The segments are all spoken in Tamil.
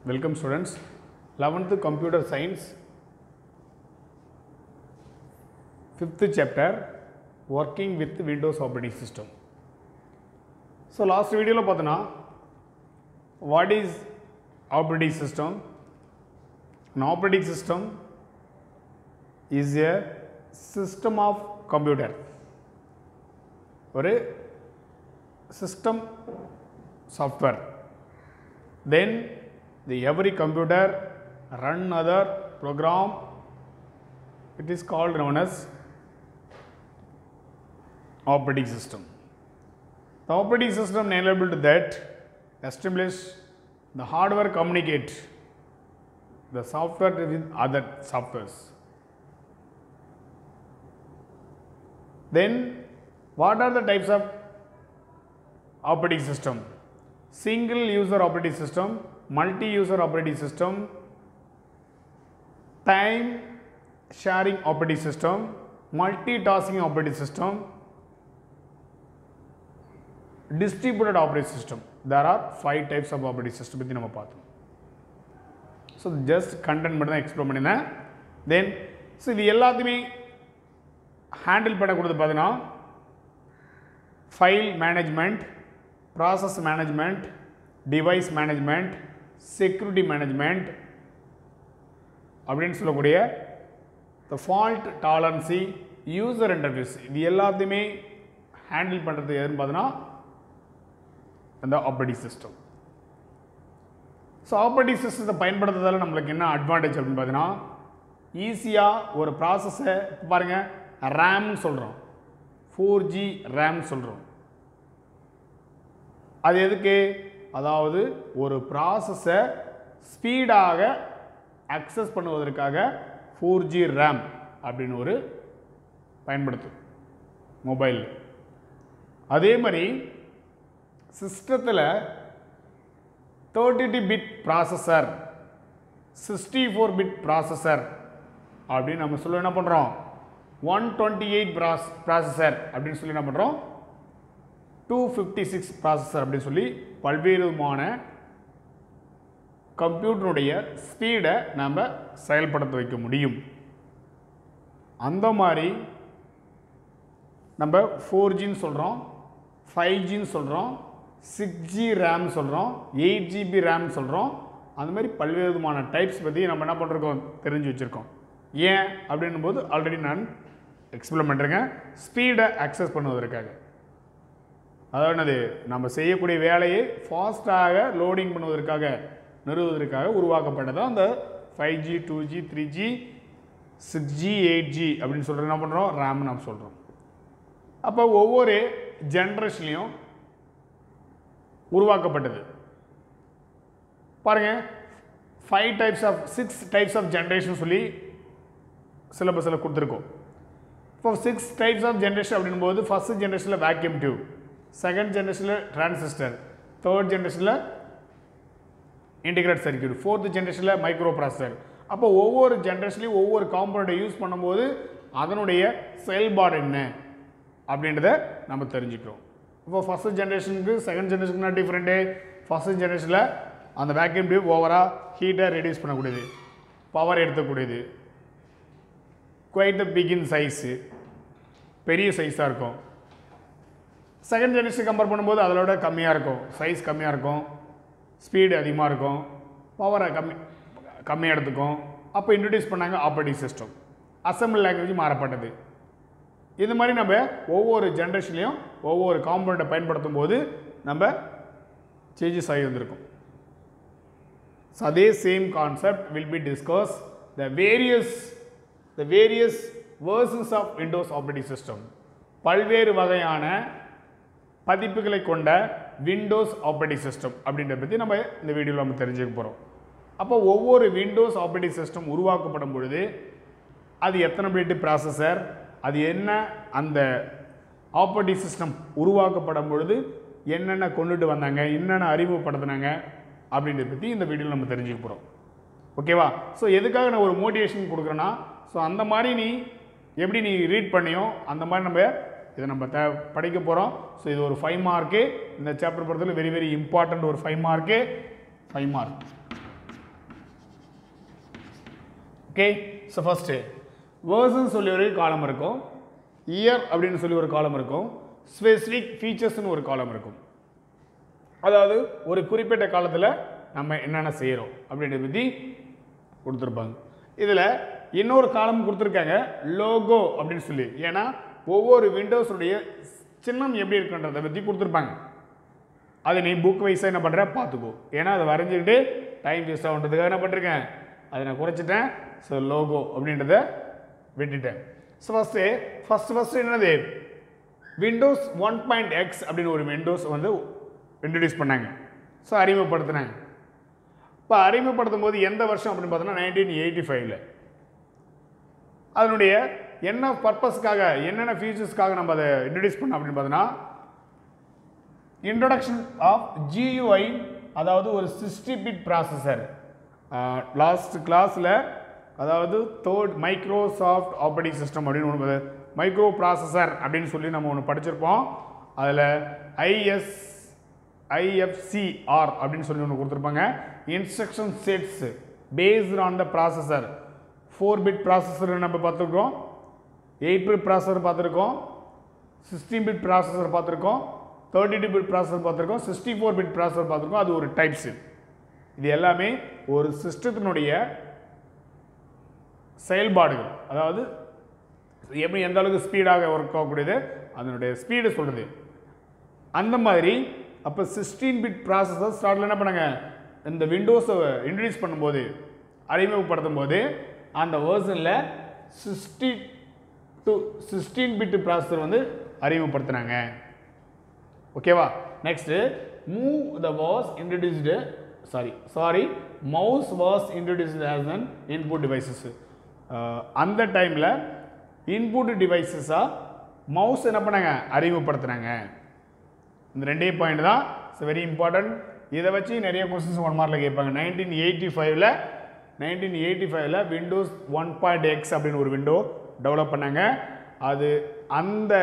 Welcome students. 11th Computer Science, 5th chapter, Working with Windows Operating System. So last video lo pathana, what is operating system? An operating system is a system of computer. ஒரு system software. Then every computer run other program. It is called known as operating system. The operating system enabled that establish the hardware communicate the software with other softwares. Then what are the types of operating system? Single user operating system, multi-user operating system, time sharing operating system, multitasking operating system, distributed operating system. There are 5 types of operating system. So just content மட்டும் explain பண்ணினேன். Then so இது எல்லாத்தையுமே handle பண்ணக்கூடியது பார்த்தீங்கன்னா file management, process management, device management, security management அப்படின்னு சொல்லக்கூடிய the fault tolerance, user interface இது எல்லாத்தையுமே ஹேண்டில் பண்ணுறது எதுன்னு பார்த்தீங்கன்னா அந்த ஆப்ரேட்டிங் சிஸ்டம். ஸோ ஆப்ரேட்டிங் சிஸ்டத்தை பயன்படுத்துறதால நம்மளுக்கு என்ன அட்வான்டேஜ் அப்படின்னு பார்த்தீங்கன்னா ஈஸியாக ஒரு ப்ராசஸை பாருங்கள் ரேம்னு சொல்கிறோம், 4G ரேம் சொல்கிறோம். அது எதுக்கு? அதாவது ஒரு ப்ராசஸை ஸ்பீடாக அக்சஸ் பண்ணுவதற்காக 4G ரேம் அப்படின்னு ஒரு பயன்படுத்தும் மொபைல். அதே மாதிரி சிஸ்டத்தில் 32 பிட் ப்ராசஸர், 64 பிட் ப்ராசஸர் அப்படின்னு நம்ம சொல்ல என்ன பண்ணுறோம், 128 ப்ராசஸர் அப்படின்னு சொல்லி என்ன பண்ணுறோம், 256 ப்ராசஸர் அப்படின்னு சொல்லி பல்வேறு விதமான கம்ப்யூட்டருடைய ஸ்பீடை நம்ம செயல்படுத்த வைக்க முடியும். அந்த மாதிரி நம்ம 4Gன்னு சொல்கிறோம், 5Gன்னு சொல்கிறோம், 6G ரேம் சொல்கிறோம், 8GB ரேம் சொல்கிறோம். அந்த மாதிரி பல்வேறு விதமான டைப்ஸ் பற்றி நம்ம என்ன பண்ணுறோம் தெரிஞ்சு வச்சுருக்கோம். ஏன் அப்படின்னும் போது ஆல்ரெடி நான் எக்ஸ்பிளைன் பண்ணுறேங்க. ஸ்பீடை அக்சஸ் பண்ணுவதற்காக, அதாவது நம்ம செய்யக்கூடிய வேலையை ஃபாஸ்ட்டாக லோடிங் பண்ணுவதற்காக நிறுவுவதற்காக உருவாக்கப்பட்டதான் அந்த 5G, 2G, 3G, 6G, 8G அப்படின்னு சொல்கிறது என்ன பண்ணுறோம், ரேம் நம்ம சொல்கிறோம். அப்போ ஒவ்வொரு ஜென்ரேஷன்லையும் உருவாக்கப்பட்டது பாருங்கள். 6 டைப்ஸ் ஆஃப் ஜென்ரேஷன் சொல்லி சிலபஸில் கொடுத்துருக்கோம். இப்போ 6 டைப்ஸ் ஆஃப் ஜென்ரேஷன் அப்படின் போது ஃபர்ஸ்ட் ஜென்ரேஷனில் வேக்யூம் டியூப், செகண்ட் ஜென்ரேஷனில் டிரான்சிஸ்டர், தேர்ட் ஜென்ரேஷனில் இன்டிகிரேட் சர்க்யூட், ஃபோர்த் ஜென்ரேஷனில் மைக்ரோ ப்ராசஸர். அப்போ ஒவ்வொரு ஜென்ரேஷன்லையும் ஒவ்வொரு காம்பனண்ட்டை யூஸ் பண்ணும்போது அதனுடைய செயல்பாடு என்ன அப்படின்றத நம்ம தெரிஞ்சுக்கிறோம். இப்போ ஃபஸ்ட்டு ஜென்ரேஷனுக்கு செகண்ட் ஜென்ரேஷனுக்கு டிஃப்ரெண்ட்டு. ஃபஸ்ட்டு ஜென்ரேஷனில் அந்த வேக்யூம் டியூப் ஓவராக ஹீட்டை ரெடியூஸ் பண்ணக்கூடியது, பவர் எடுத்துக்கூடியது, குவைட் பிக் இன் சைஸு, பெரிய சைஸாக இருக்கும். செகண்ட் ஜென்ரேஷன் கம்பேர் பண்ணும்போது அதோட கம்மியாக இருக்கும், சைஸ் கம்மியாக இருக்கும், ஸ்பீடு அதிகமாக இருக்கும், பவரை கம்மியாக எடுத்துக்கும். அப்போ இன்ட்ரடியூஸ் பண்ணாங்க ஆப்ரேட்டிங் சிஸ்டம். அசம்பிள் லாங்குவேஜ் மாறப்பட்டது. இது மாதிரி நம்ம ஒவ்வொரு ஜென்ரேஷன்லையும் ஒவ்வொரு காம்பனண்ட்டை பயன்படுத்தும் போது நம்ம சேஞ்சஸ் ஆகி வந்திருக்கும். ஸோ அதே same concept will be discuss the various versions of Windows operating system. பல்வேறு வகையான பதிப்புகளை கொண்ட விண்டோஸ் ஆப்ரேட்டிங் சிஸ்டம் அப்படின்றத பற்றி நம்ம இந்த வீடியோவில் நம்ம தெரிஞ்சுக்க போகிறோம். அப்போ ஒவ்வொரு விண்டோஸ் ஆப்ரேட்டிங் சிஸ்டம் உருவாக்கப்படும் பொழுது அது எத்தனை பிட் ப்ராசஸர், அது என்ன, அந்த ஆப்ரேட்டிங் சிஸ்டம் உருவாக்கப்படும் பொழுது என்னென்ன கொண்டுட்டு வந்தாங்க, என்னென்ன அறிமுகப்படுத்தினாங்க அப்படின்றத பற்றி இந்த வீடியோவில் நம்ம தெரிஞ்சுக்க போகிறோம். ஓகேவா? ஸோ எதுக்காக நான் ஒரு மோட்டிவேஷன் கொடுக்குறேன்னா, ஸோ அந்த மாதிரி நீ எப்படி நீ ரீட் பண்ணியோ அந்த மாதிரி நம்ம இதை நம்ம படிக்க போகிறோம். ஸோ இது ஒரு 5 மார்க்கு. இந்த சாப்டர் பொறுத்தவரை வெரி இம்பார்ட்டண்ட் ஒரு 5 mark. 5 mark. Okay. So first வேர்ஸ்ன்னு சொல்லி ஒரு காலம் இருக்கும், இயர் அப்படின்னு சொல்லி ஒரு காலம் இருக்கும், ஸ்பெசிஃபிக் ஃபீச்சர்ஸ்னு ஒரு காலம் இருக்கும். அதாவது ஒரு குறிப்பிட்ட காலத்தில் நம்ம என்னென்ன செய்கிறோம் அப்படின்றத பற்றி கொடுத்துருப்பாங்க. இதில் இன்னொரு காலம் கொடுத்துருக்காங்க லோகோ அப்படின்னு சொல்லி. ஏன்னா ஒவ்வொரு விண்டோஸுடைய சின்னம் எப்படி இருக்குன்றதை பற்றி கொடுத்துருப்பாங்க. அதை நீ புக் வைஸாக என்ன பண்ணுற பார்த்துக்கோ. ஏன்னா அதை வரைஞ்சிக்கிட்டு டைம் வேஸ்ட் ஆகுன்றதுக்காக என்ன பண்ணிருக்கேன், அதை நான் குறைச்சிட்டேன். ஸோ லோகோ அப்படின்றத விட்டுட்டேன். ஸோ ஃபஸ்ட்டு என்னது, விண்டோஸ் 1.x அப்படின்னு ஒரு விண்டோஸ் வந்து இன்ட்ரடியூஸ் பண்ணாங்க. ஸோ அறிமுகப்படுத்தினாங்க. இப்போ அறிமுகப்படுத்தும் போது எந்த வருஷம் அப்படின்னு பார்த்தோன்னா 1985. அதனுடைய என்ன பர்பஸ்க்காக என்னென்ன ஃபீச்சர்ஸ்க்காக நம்ம அதை இன்ட்ரடியூஸ் பண்ணோம் அப்படின்னு பார்த்தோன்னா, இன்ட்ரடக்ஷன் ஆஃப் GUI, அதாவது ஒரு 60 பிட் ப்ராசஸர். லாஸ்ட் கிளாஸில் அதாவது தேர்ட் மைக்ரோசாஃப்ட் ஆப்ரேட்டிங் சிஸ்டம் அப்படின்னு ஒன்று மைக்ரோ ப்ராசஸர் அப்படின்னு சொல்லி நம்ம ஒன்று படிச்சிருப்போம். அதில் IFCR அப்படின்னு சொல்லி ஒன்று கொடுத்துருப்பாங்க. Instruction sets based on the processor. 4 bit processor நம்ம பார்த்துருக்கோம், 8 பிட் ப்ராசஸர் பார்த்துருக்கோம், 16 பிட் ப்ராசஸர் பார்த்துருக்கோம், 32 பிட் ப்ராசஸர் பார்த்துருக்கோம், 64 பிட் ப்ராசஸர் பார்த்துருக்கோம். அது ஒரு டைப்ஸு. இது எல்லாமே ஒரு சிஸ்டத்தினுடைய செயல்பாடுகள், அதாவது எப்படி எந்த அளவுக்கு ஸ்பீடாக ஒர்க் ஆகக்கூடியது அதனுடைய ஸ்பீடு சொல்கிறது. அந்த மாதிரி அப்போ 16 பிட் ப்ராசஸர் ஸ்டார்டில் என்ன பண்ணாங்க, இந்த விண்டோஸை இன்ட்ரடியூஸ் பண்ணும்போது அறிமுகப்படுத்தும் போது அந்த வேர்ஷனில் 16 பிட் ப்ராசஸர் வந்து அறிமுகப்படுத்தினாங்க. ஓகேவா. Next move the was introduced mouse was introduced as an input devices. அந்த டைமில் இன்புட் டிவைசஸாக மவுஸ் என்ன பண்ணாங்க, அறிமுகப்படுத்தினாங்க. இந்த ரெண்டே பாயிண்ட் தான் வெரி இம்பார்ட்டன்ட். இதை வச்சு நிறைய கொஸ்டின்ஸ் 1 மார்க்கில் கேட்பாங்க. 1985 விண்டோஸ் 1.x அப்படின்னு ஒரு விண்டோ டெவலப் பண்ணாங்க. அது அந்த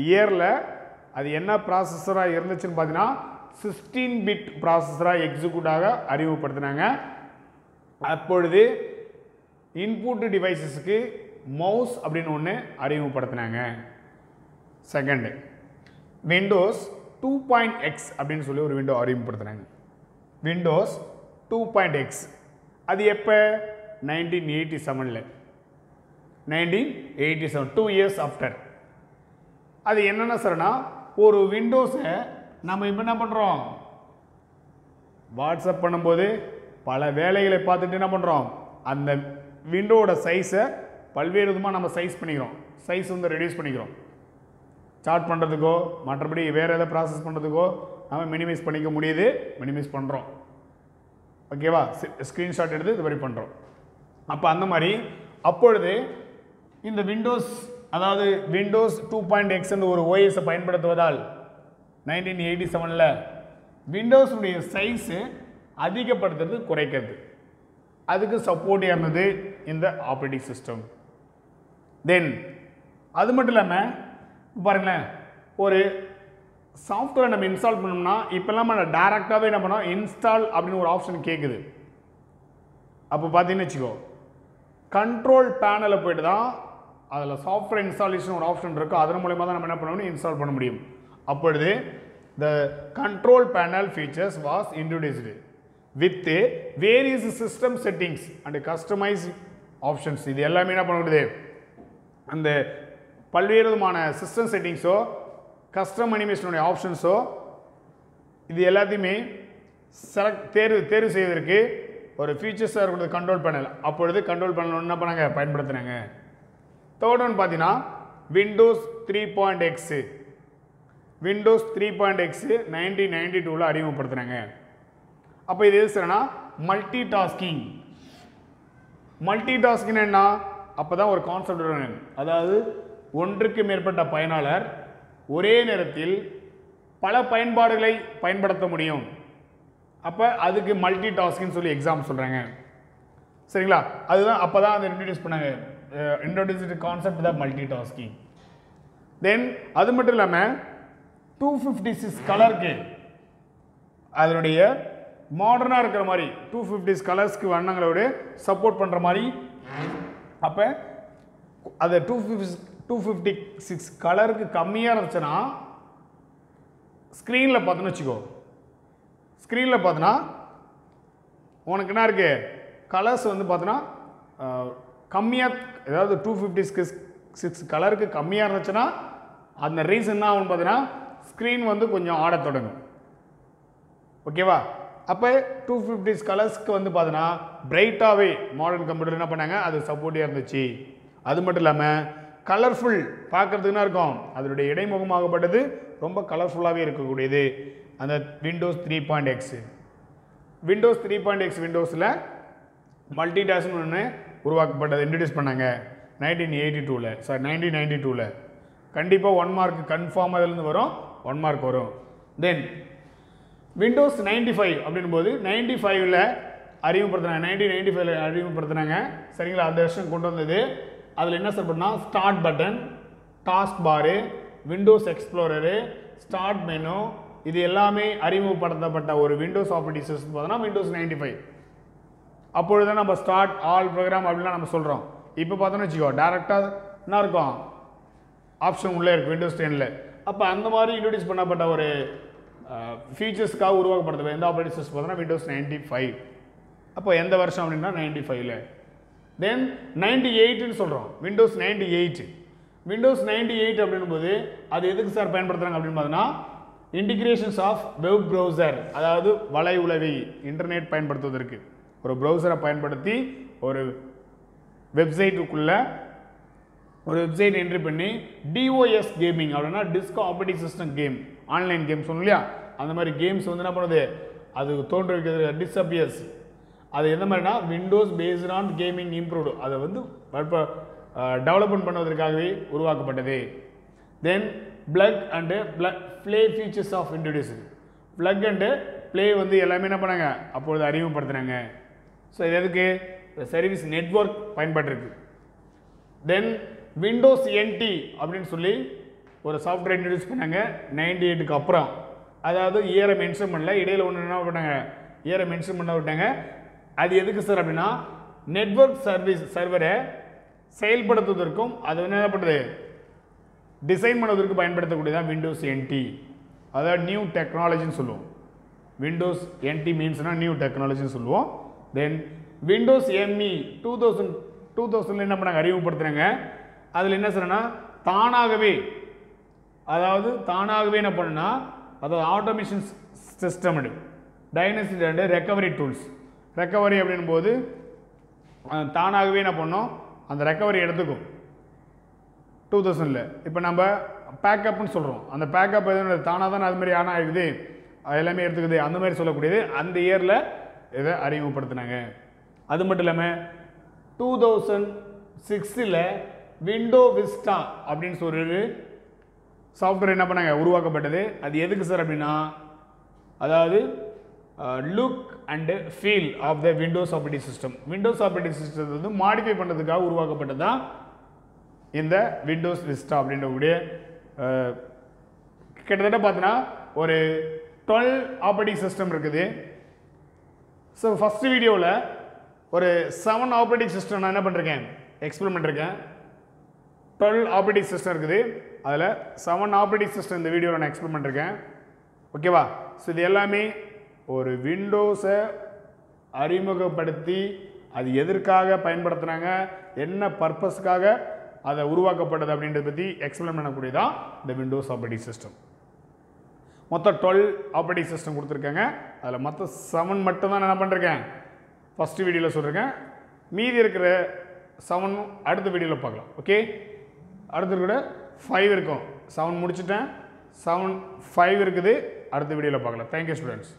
இயரில் அது என்ன ப்ராசஸராக இருந்துச்சுன்னு பார்த்தீங்கன்னா 16 பிட் ப்ராசஸராக எக்ஸிக்யூட்டாக அறிமுகப்படுத்தினாங்க. அப்பொழுது இன்புட் டிவைசஸுக்கு மவுஸ் அப்படின்னு ஒன்று அறிமுகப்படுத்தினாங்க. செகண்டு விண்டோஸ் 2.x அப்படின்னு சொல்லி ஒரு விண்டோ அறிமுகப்படுத்தினாங்க. விண்டோஸ் 2.x அது எப்போ, 1987. 2 இயர்ஸ் ஆஃப்டர். அது என்னென்ன சார்னா, ஒரு விண்டோஸை நம்ம இப்போ என்ன பண்ணுறோம், வாட்ஸ்அப் பண்ணும்போது பல வேலைகளை பார்த்துட்டு என்ன பண்ணுறோம், அந்த விண்டோவோட சைஸை பல்வேறு விதமாக நம்ம சைஸ் பண்ணிக்கிறோம். சைஸ் வந்து ரெடியூஸ் பண்ணிக்கிறோம். சார்ட் பண்ணுறதுக்கோ மற்றபடி வேறு எதாவது ப்ராசஸ் பண்ணுறதுக்கோ நம்ம மினிமைஸ் பண்ணிக்க முடியுது, மினிமைஸ் பண்ணுறோம். ஓகேவா. ஸ்க்ரீன்ஷாட் எடுத்து இது மாதிரி பண்ணுறோம். அப்போ அந்த மாதிரி அப்பொழுது இந்த விண்டோஸ், அதாவது விண்டோஸ் 2.x என்ற ஒரு ஓஎஸை பயன்படுத்துவதால் 1987 விண்டோஸுடைய சைஸு அதிகப்படுத்துறது குறைக்கிறது, அதுக்கு சப்போர்ட்டியாக இருந்தது இந்த ஆப்ரேட்டிங் சிஸ்டம். தென் அது மட்டும் இல்லாமல் பாருங்களேன், ஒரு சாஃப்ட்வேர் நம்ம இன்ஸ்டால் பண்ணோம்னா இப்போல்லாம் நம்ம டேரெக்டாகவே என்ன பண்ணோம், இன்ஸ்டால் அப்படின்னு ஒரு ஆப்ஷன் கேட்குது. அப்போ பார்த்தீங்கன்னு வச்சுக்கோ, கண்ட்ரோல் பேனலில் போய்ட்டு தான் அதில் சாஃப்ட்வேர் இன்ஸ்டாலேஷன் ஒரு ஆப்ஷன் இருக்குது. அதன் மூலமாக தான் நம்ம என்ன பண்ணணும், இன்ஸ்டால் பண்ண முடியும். அப்பொழுது the control panel features was introduced with various system settings and customized options. இது எல்லாமே என்ன பண்ண முடியுது, அந்த பல்வேறு விதமான சிஸ்டம் செட்டிங்ஸோ கஸ்டம் அனிமேஷனுடைய ஆப்ஷன்ஸோ இது எல்லாத்தையுமே தேர்வு செய்வதற்கு ஒரு ஃபீச்சர்ஸாக இருக்கிறது கண்ட்ரோல் பேனல். அப்பொழுது கண்ட்ரோல் பேனல் என்ன பண்ணாங்க, பயன்படுத்தினாங்க. தேர்ட் ஒன் பார்த்தீங்கன்னா விண்டோஸ் 3.x. Windows 3.x 1992 அறிமுகப்படுத்தினாங்க. அப்போ இது எது சார்னா, மல்டி டாஸ்கிங். என்ன, அப்போ தான் ஒரு கான்செப்ட் வரும். அதாவது ஒன்றுக்கு மேற்பட்ட பயனாளர் ஒரே நேரத்தில் பல பயன்பாடுகளை பயன்படுத்த முடியும். அப்போ அதுக்கு மல்டி டாஸ்கின்னு சொல்லி எக்ஸாம் சொல்கிறாங்க. சரிங்களா. அதுதான் அப்போ தான் அதை இன்ட்ரடியூஸ் பண்ணாங்க. இன்ட்ரடியூஸ்டு கான்செப்ட் தான் மல்டி டாஸ்கிங். தென் அது மட்டும் இல்லாமல் 256 கலருக்கு அதனுடைய மாடர்னாக இருக்கிற மாதிரி 256 கலர்ஸ்க்கு வண்ணங்களோடு சப்போர்ட் பண்ணுற மாதிரி அப்போ அது 256 கலருக்கு கம்மியாக இருந்துச்சுன்னா ஸ்க்ரீனில் பார்த்தோன்னு வச்சுக்கோ, ஸ்க்ரீனில் பார்த்தோன்னா உனக்கு என்ன இருக்குது, கலர்ஸ் வந்து பார்த்தோன்னா கம்மியாக, அதாவது 256 கலருக்கு கம்மியாக இருந்துச்சுன்னா அந்த ரீசன் என்ன ஆகும்னு பார்த்தீங்கன்னா ஸ்க்ரீன் வந்து கொஞ்சம் ஆட தொடங்கும். ஓகேவா? அப்போ 256 கலர்ஸ்க்கு வந்து பார்த்தீங்கன்னா பிரைட்டாகவே மாடர்ன் கம்ப்யூட்டர் என்ன பண்ணாங்க, அது சப்போர்ட்டிவாக இருந்துச்சு. அது மட்டும் இல்லாமல் கலர்ஃபுல் பார்க்குறதுக்கு என்ன இருக்கும், அதனுடைய இடைமுகமாகப்பட்டது ரொம்ப கலர்ஃபுல்லாகவே இருக்கக்கூடியது அந்த விண்டோஸ் 3.x. விண்டோஸ் 3.x விண்டோஸில் மல்டி டாஸ்க்னு ஒன்று உருவாக்கப்பட்டது, இன்ட்ரடியூஸ் பண்ணாங்க 1982ல், சாரி 1992ல். கண்டிப்பாக 1 மார்க் கன்ஃபார்ம் அதிலேருந்து வரும், 1 மார்க் வரும். தென் விண்டோஸ் 95 அப்படின் போது 95ல் அறிமுகப்படுத்தினாங்க, 1995ல் அறிமுகப்படுத்தினாங்க. சரிங்களா? அந்த வருஷம் கொண்டு வந்தது. அதில் என்ன சார் பண்ணால் ஸ்டார்ட் பட்டன், டாஸ்க் பாரு, விண்டோஸ் எக்ஸ்ப்ளோரரு, ஸ்டார்ட் மெனு, இது எல்லாமே அறிமுகப்படுத்தப்பட்ட ஒரு விண்டோஸ் ஆப்ரேட்டிங் சிஸ்டம் பார்த்தோன்னா விண்டோஸ் 95. அப்பொழுது நம்ம ஸ்டார்ட் ஆல் ப்ரோக்ராம் அப்படின்லாம் நம்ம சொல்கிறோம். இப்போ பார்த்தோன்னு வச்சுக்கோ, டேரெக்டாக என்ன இருக்கும், ஆப்ஷன் உள்ளே இருக்குது விண்டோஸ் 10ல். அப்போ அந்த மாதிரி இன்ட்ரடியூஸ் பண்ணப்பட்ட ஒரு ஃபீச்சர்ஸ்க்காக உருவாக்கப்படுறது எந்த ஆப்ரேட்டிங் சிஸ்டம் பார்த்தோன்னா விண்டோஸ் 95. அப்போ எந்த வருஷம் அப்படின்னா 95ல். தென் 98ன்னு சொல்கிறோம், விண்டோஸ் 98. விண்டோஸ் 98 அப்படின்னும் போது அது எதுக்கு சார் பயன்படுத்துகிறாங்க அப்படின்னு பார்த்தோன்னா இன்டிகிரேஷன்ஸ் ஆஃப் வெப் ப்ரௌசர், அதாவது வலை உலவி இன்டர்நெட் பயன்படுத்துவதற்கு ஒரு ப்ரௌசரை பயன்படுத்தி ஒரு வெப்சைட்டுக்குள்ளே ஒரு வெப்சைட் என்ட்ரி பண்ணி டிஓஎஸ் கேமிங் அப்படின்னா disk operating system game, online game சொன்னோம் இல்லையா, அந்த மாதிரி கேம்ஸ் வந்து என்ன பண்ணுது, அது தோன்று வைக்கிறது டிஸ்அப்பியர்ஸ். அது எந்த மாதிரினா Windows based on gaming improved, அதை வந்து டெவலப்மெண்ட் பண்ணுவதற்காகவே உருவாக்கப்பட்டது. Then plug and play features of introduce, plug and play வந்து எல்லாமே என்ன பண்ணாங்க அப்பொழுது அறிமுகப்படுத்துனாங்க. ஸோ இது எதுக்கு, சர்வீஸ் நெட்வொர்க் பயன்பட்டிருக்கு. தென் விண்டோஸ் என்டி அப்படின்னு சொல்லி ஒரு சாஃப்ட்வேர் இன்ட்ரடியூஸ் பண்ணாங்க 98க்கு அப்புறம். அதாவது இயரை மென்ஷன் பண்ணல, இடையில் ஒன்று என்ன பண்ணாங்க, இயரை மென்ஷன் பண்ண விட்டாங்க. அது எதுக்கு சார் அப்படின்னா நெட்வொர்க் சர்வரை செயல்படுத்துவதற்கும் அது என்ன பண்ணுறது டிசைன் பண்ணுவதற்கு பயன்படுத்தக்கூடியதான் விண்டோஸ் என்டி, அதாவது நியூ டெக்னாலஜின்னு சொல்லுவோம். விண்டோஸ் என்டி மீன்ஸ்னா நியூ டெக்னாலஜின்னு சொல்லுவோம். தென் விண்டோஸ் எம்இ 2000 என்ன பண்ணாங்க அறிமுகப்படுத்துகிறாங்க. அதில் என்ன சொன்னா தானாகவே, அதாவது தானாகவே என்ன பண்ணுன்னா, அதாவது automation system, dynasty and recovery tools. Recovery அப்படின் போது தானாகவே என்ன பண்ணோம், அந்த ரெக்கவரி எடுத்துக்கும் 2000ல். இப்போ நம்ம பேக்கப்னு சொல்கிறோம், அந்த பேக்கப் எதுவும் தானாக தான் அது மாதிரி ஆனால் ஆகிடுது, எல்லாமே எடுத்துக்குது, அந்த மாதிரி சொல்லக்கூடியது அந்த இயரில் இதை அறிமுகப்படுத்தினாங்க. அது மட்டும் இல்லாமல் 2006ல் விண்டோ விஸ்டா அப்படின்னு சொல்லிட்டு சாஃப்ட்வேர் என்ன பண்ணாங்க உருவாக்கப்பட்டது. அது எதுக்கு சார் அப்படின்னா, அதாவது look and feel of the Windows operating system, Windows operating சிஸ்டத்தை வந்து மாடிஃபை பண்ணுறதுக்காக உருவாக்கப்பட்டது தான் இந்த விண்டோஸ் விஸ்டா அப்படின்றக்கூடிய. கிட்டத்தட்ட பார்த்தீங்கன்னா ஒரு 12 ஆப்ரேட்டிங் சிஸ்டம் இருக்குது. ஸோ ஃபஸ்ட்டு வீடியோவில் ஒரு 7 ஆப்ரேட்டிங் சிஸ்டம் நான் என்ன பண்ணிருக்கேன் எக்ஸ்பிளைன் பண்ணிருக்கேன். 12 ஆப்ரேட்டிங் சிஸ்டம் இருக்குது, அதில் 7 ஆப்ரேட்டிங் சிஸ்டம் இந்த வீடியோவில் நான் எக்ஸ்பிளைன் பண்ணிருக்கேன். ஓகேவா? ஸோ இது எல்லாமே ஒரு விண்டோஸை அறிமுகப்படுத்தி அது எதற்காக பயன்படுத்துனாங்க, என்ன பர்பஸ்க்காக அதை உருவாக்கப்பட்டது அப்படின்றத பற்றி எக்ஸ்பிளைன் பண்ணக்கூடியதான் இந்த விண்டோஸ் ஆப்ரேட்டிங் சிஸ்டம். மொத்தம் 12 ஆப்ரேட்டிங் சிஸ்டம் கொடுத்துருக்காங்க. அதில் மொத்தம் 7 மட்டும் தான் நான் என்ன பண்ணிருக்கேன் ஃபஸ்ட்டு வீடியோவில் சொல்லியிருக்கேன். மீதி இருக்கிற 7 அடுத்த வீடியோவில் பார்க்கலாம். ஓகே, அடுத்து கூட 5 இருக்கும். 7 முடிச்சுட்டேன், 5 இருக்குது, அடுத்த வீடியோவில் பார்க்கலாம். Thank you students.